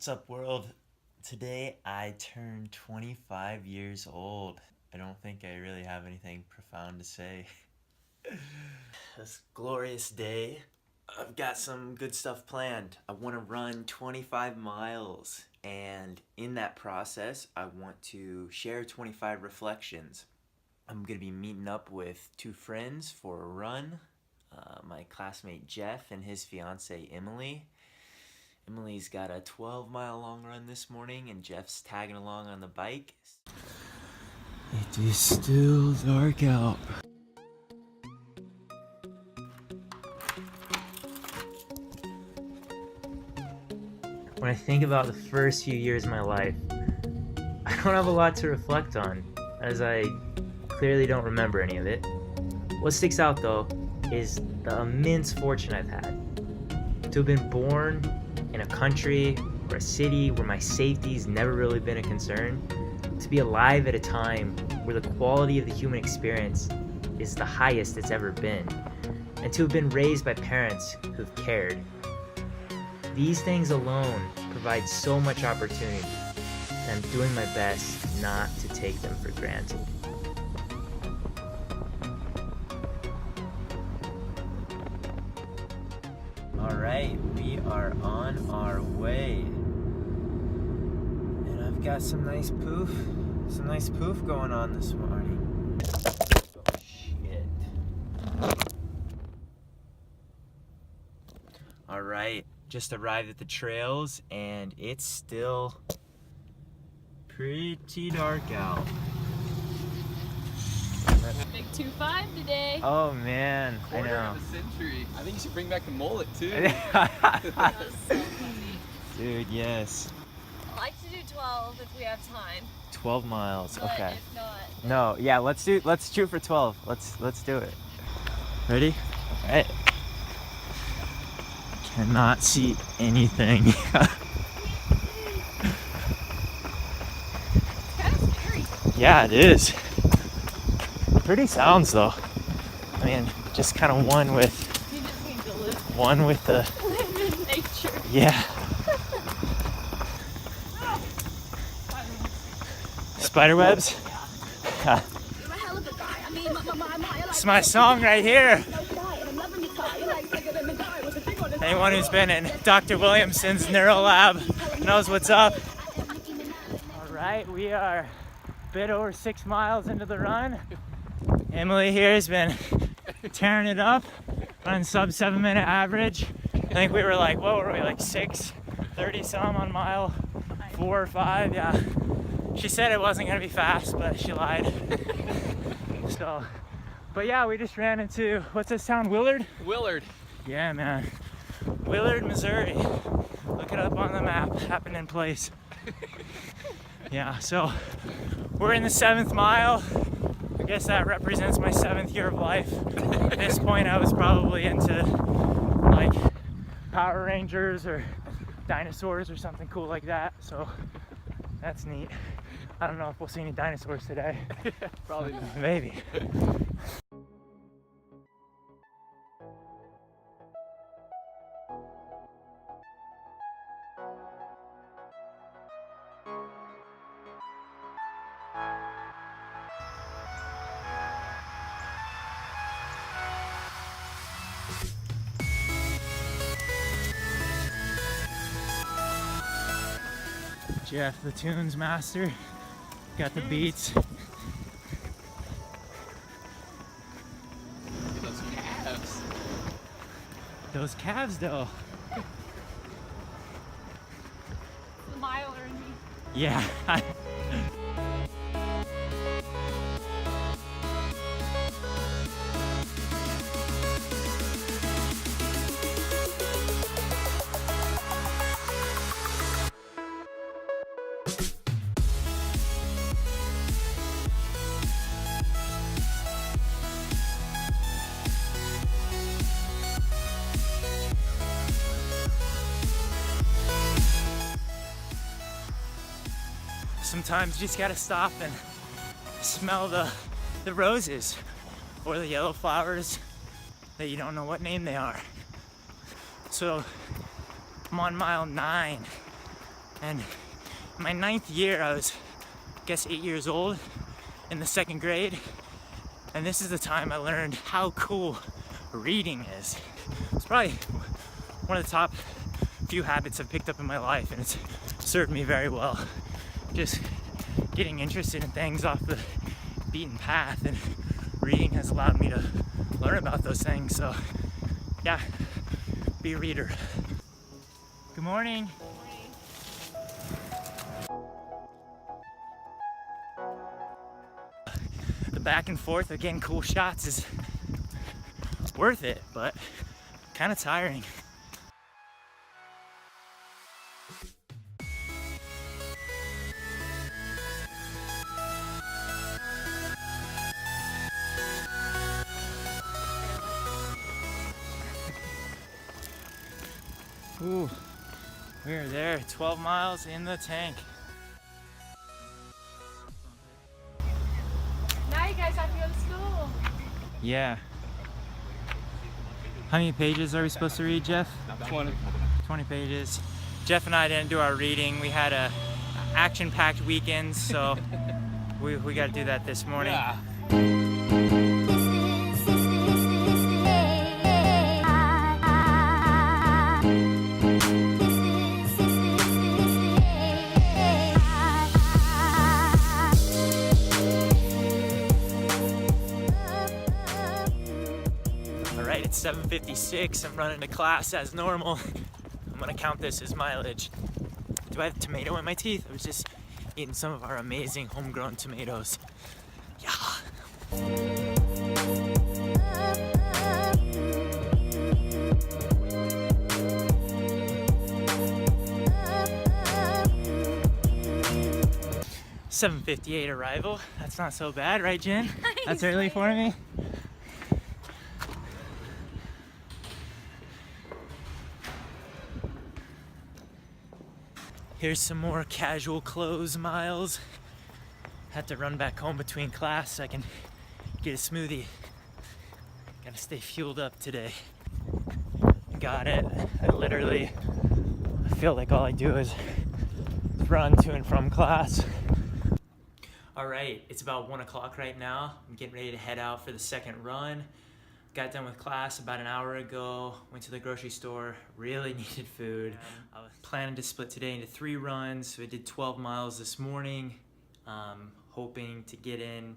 What's up, world? Today I turned 25 years old. I don't think I really have anything profound to say. This glorious day, I've got some good stuff planned. I want to run 25 miles, and in that process, I want to share 25 reflections. I'm going to be meeting up with two friends for a run. My classmate Jeff and his fiance Emily. Emily's got a 12-mile long run this morning, and Jeff's tagging along on the bike. It is still dark out. When I think about the first few years of my life, I don't have a lot to reflect on, as I clearly don't remember any of it. What sticks out, though, is the immense fortune I've had. To have been born in a country or a city where my safety's never really been a concern. To be alive at a time where the quality of the human experience is the highest it's ever been. And to have been raised by parents who've cared. These things alone provide so much opportunity, and I'm doing my best not to take them for granted. Alright, we are on our way. And I've got some nice poof going on this morning. Oh shit. Alright, just arrived at the trails and it's still pretty dark out. Big 2-5 today. Oh man, Quarter I know. of a century. I think you should bring back the mullet too. That was so funny. Dude, yes. I like to do 12 if we have time. 12 miles. But Okay. if not, No, yeah, let's shoot for 12. Let's do it. Ready? All right. Cannot see anything. it's kind of scary. Yeah, it is. Pretty sounds though. I mean, just kind of one with You just need to live, the live in nature. yeah. Spider webs. It's my song right here. Anyone who's been in Dr. Williamson's Neuro Lab knows what's up. All right, we are a bit over 6 miles into the run. Emily here has been tearing it up, running sub 7-minute average. I think we were like, what were we, like 6:30 some on mile 4 or 5, yeah. She said it wasn't gonna be fast, but she lied. So, but yeah, we just ran into, what's this town, Willard? Willard. Yeah, man. Willard, Missouri. Look it up on the map, Happening Place. Yeah, so we're in the 7th mile. I guess that represents my 7th year of life. At this point, I was probably into like Power Rangers or dinosaurs or something cool like that. So that's neat. I don't know if we'll see any dinosaurs today. Probably not. Maybe. Jeff, the tunes master, got the beats. Those calves. Those calves, though. The miler in me. Yeah. Sometimes you just gotta stop and smell the roses or the yellow flowers that you don't know what name they are. So I'm on mile 9 And my 9th year, I was, I guess, 8 years old in the 2nd grade. And this is the time I learned how cool reading is. It's probably one of the top few habits I've picked up in my life, and it's served me very well. Just getting interested in things off the beaten path, and reading has allowed me to learn about those things. So yeah, be a reader. Good morning. The back and forth of getting cool shots is worth it, but kind of tiring. Ooh, we're there, 12 miles in the tank. Now you guys have to go to school. Yeah. How many pages are we supposed to read, Jeff? 20. 20 pages. Jeff and I didn't do our reading. We had a action-packed weekend, so we got to do that this morning. Yeah. Alright, it's 7:56. I'm running to class as normal. I'm gonna count this as mileage. Do I have tomato in my teeth? I was just eating some of our amazing homegrown tomatoes. Yeah. 7:58 arrival. That's not so bad, right, Jen? That's early for me. Here's some more casual clothes miles. Had to run back home between class so I can get a smoothie. Gotta stay fueled up today. Got it. I feel like all I do is run to and from class. All right, it's about 1 o'clock right now. I'm getting ready to head out for the second run. Got done with class about an hour ago, went to the grocery store, really needed food. I was planning to split today into 3 runs, so I did 12 miles this morning. Hoping to get in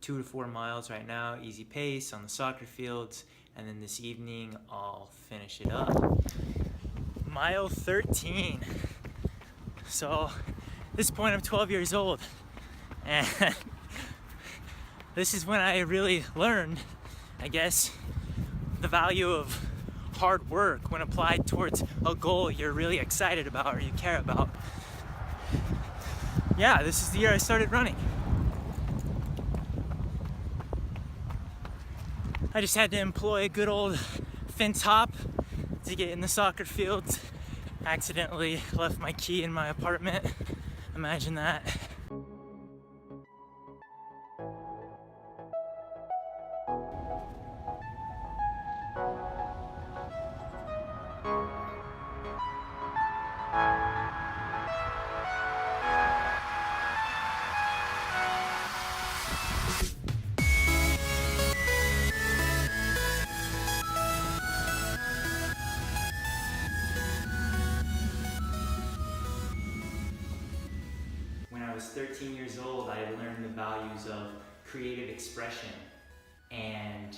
2 to 4 miles right now, easy pace on the soccer fields, and then this evening I'll finish it up. Mile 13. So at this point I'm 12 years old, and this is when I really learned, I guess, the value of hard work when applied towards a goal you're really excited about or you care about. Yeah, this is the year I started running. I just had to employ a good old fence hop to get in the soccer fields. Accidentally left my key in my apartment. Imagine that. When I was 13 years old, I learned the values of creative expression and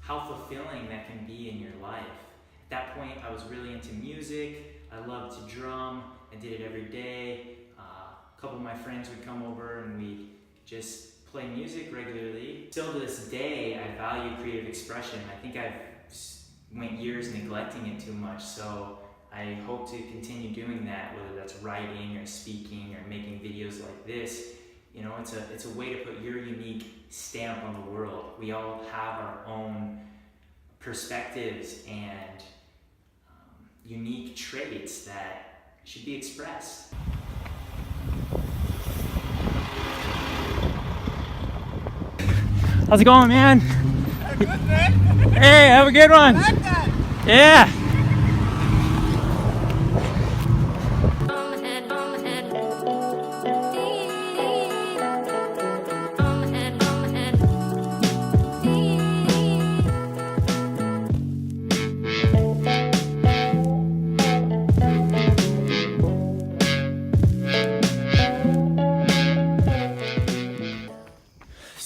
how fulfilling that can be in your life. At that point, I was really into music. I loved to drum. I did it every day. A couple of my friends would come over and we'd just play music regularly. Still to this day, I value creative expression. I think I've went years neglecting it too much, so I hope to continue doing that, whether that's writing or speaking or making videos like this. You know, it's a way to put your unique stamp on the world. We all have our own perspectives and unique traits that should be expressed. How's it going, man? Good, man. Hey, have a good one. Yeah.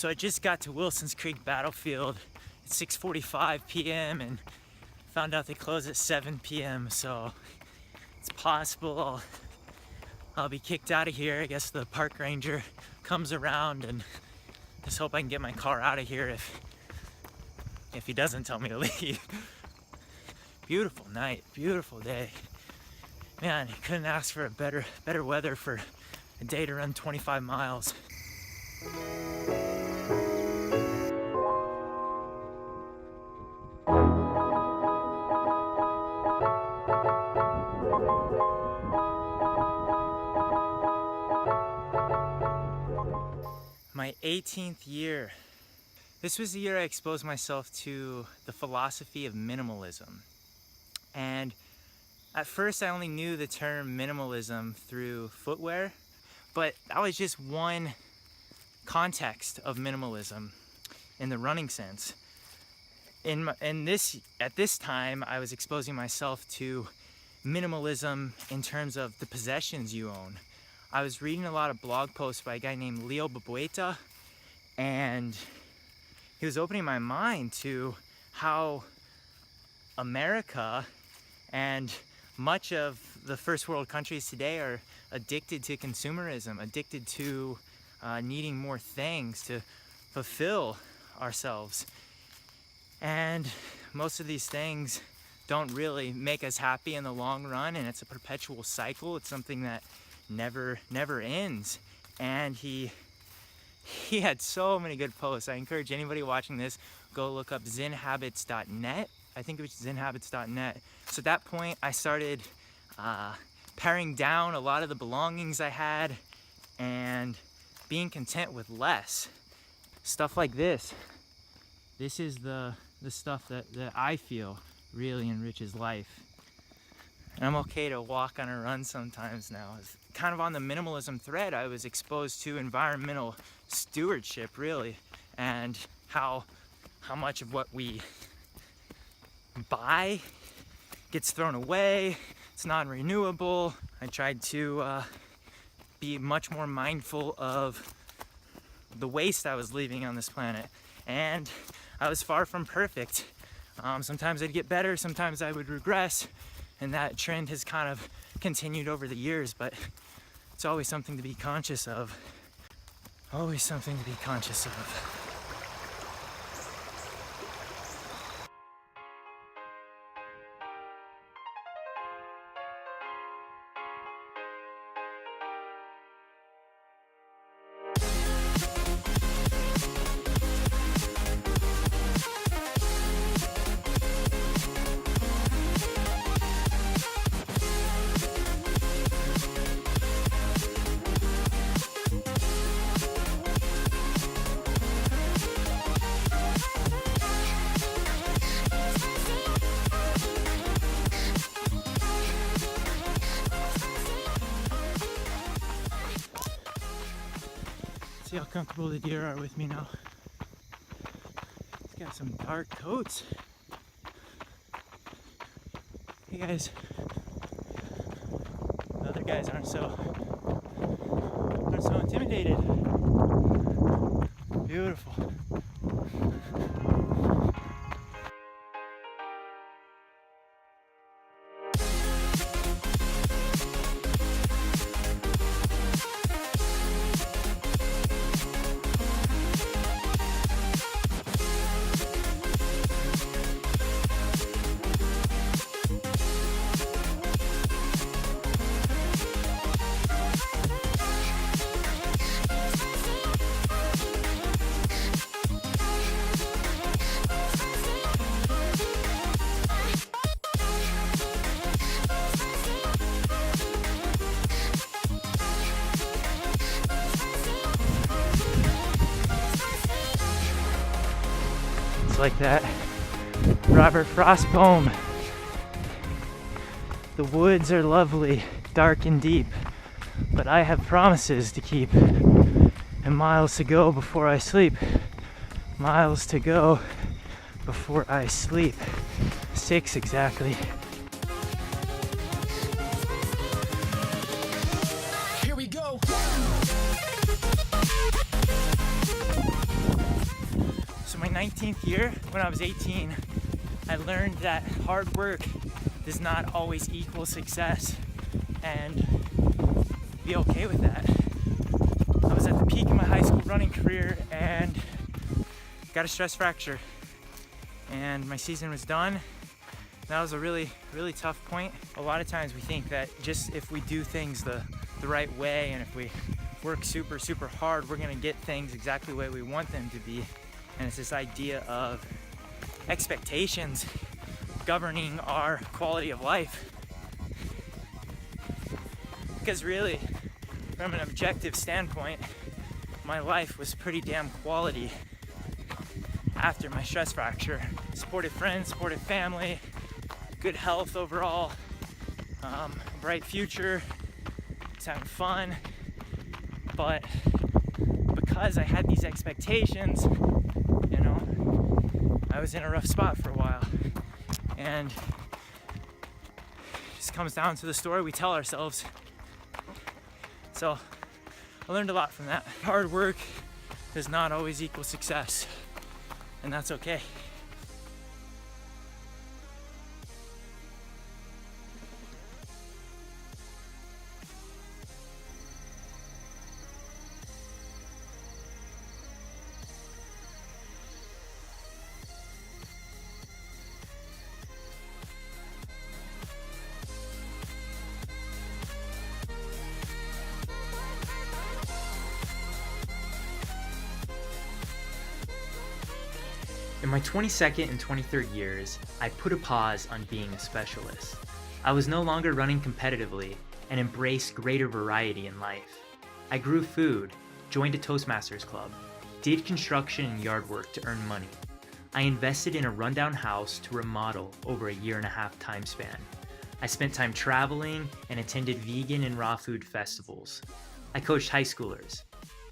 So I just got to Wilson's Creek Battlefield at 6:45 p.m. and found out they close at 7 p.m. So it's possible I'll be kicked out of here. I guess the park ranger comes around, and just hope I can get my car out of here if he doesn't tell me to leave. Beautiful night, beautiful day. Man, you couldn't ask for a better weather for a day to run 25 miles. My 18th year. This was the year I exposed myself to the philosophy of minimalism. And at first I only knew the term minimalism through footwear, but that was just one context of minimalism in the running sense. At this time, I was exposing myself to minimalism in terms of the possessions you own. I was reading a lot of blog posts by a guy named Leo Babauta, and he was opening my mind to how America and much of the first world countries today are addicted to consumerism, addicted to needing more things to fulfill ourselves. And most of these things don't really make us happy in the long run, and it's a perpetual cycle. It's something that never ends. And he had so many good posts. I encourage anybody watching this, go look up zenhabits.net. I think it was zenhabits.net. So at that point I started paring down a lot of the belongings I had and being content with less. Stuff like this. This is the stuff that I feel really enriches life. And I'm okay to walk on a run sometimes now. It's kind of on the minimalism thread, I was exposed to environmental stewardship, really, and how much of what we buy gets thrown away. It's non-renewable. I tried to be much more mindful of the waste I was leaving on this planet, and I was far from perfect. Sometimes I'd get better, sometimes I would regress, and that trend has kind of continued over the years, but it's always something to be conscious of. Always something to be conscious of. See how comfortable the deer are with me now. It's got some dark coats. Hey guys. The other guys aren't so intimidated. Beautiful. Like that Robert Frost poem. The woods are lovely, dark and deep, but I have promises to keep, and miles to go before I sleep. Miles to go before I sleep. 6 exactly. Here we go. 19th year, when I was 18, I learned that hard work does not always equal success, and be okay with that. I was at the peak of my high school running career and got a stress fracture, and my season was done. That was a really tough point. A lot of times we think that just if we do things the right way and if we work super hard, we're gonna get things exactly the way we want them to be. And it's this idea of expectations governing our quality of life. Because really, from an objective standpoint, my life was pretty damn quality after my stress fracture. Supportive friends, supportive family, good health overall, bright future, just having fun. But because I had these expectations, you know, I was in a rough spot for a while. And it just comes down to the story we tell ourselves. So I learned a lot from that. Hard work does not always equal success, and that's okay. In my 22nd and 23rd years, I put a pause on being a specialist. I was no longer running competitively and embraced greater variety in life. I grew food, joined a Toastmasters club, did construction and yard work to earn money. I invested in a rundown house to remodel over a 1.5-year time span. I spent time traveling and attended vegan and raw food festivals. I coached high schoolers.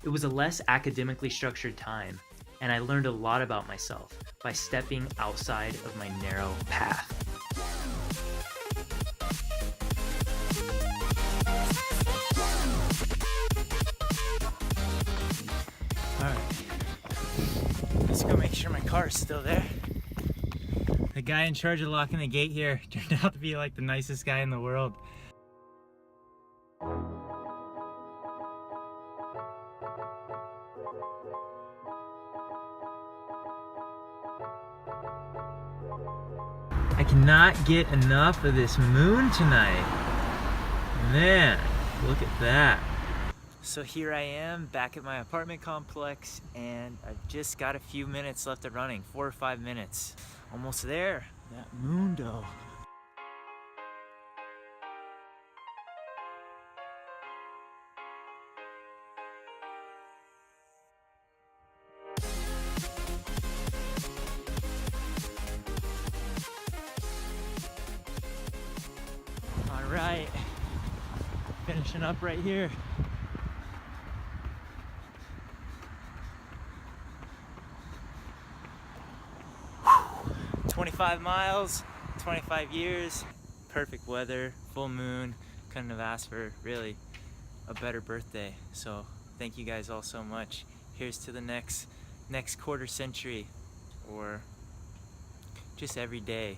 It was a less academically structured time, and I learned a lot about myself by stepping outside of my narrow path. All right, let's go make sure my car's still there. The guy in charge of locking the gate here turned out to be like the nicest guy in the world. I cannot get enough of this moon tonight. Man, look at that. So here I am back at my apartment complex, and I've just got a few minutes left of running, 4 or 5 minutes. Almost there, that moon dough. All right, finishing up right here. Whew. 25 miles, 25 years, perfect weather, full moon. Couldn't have asked for really a better birthday. So thank you guys all so much. Here's to the next quarter century, or just every day.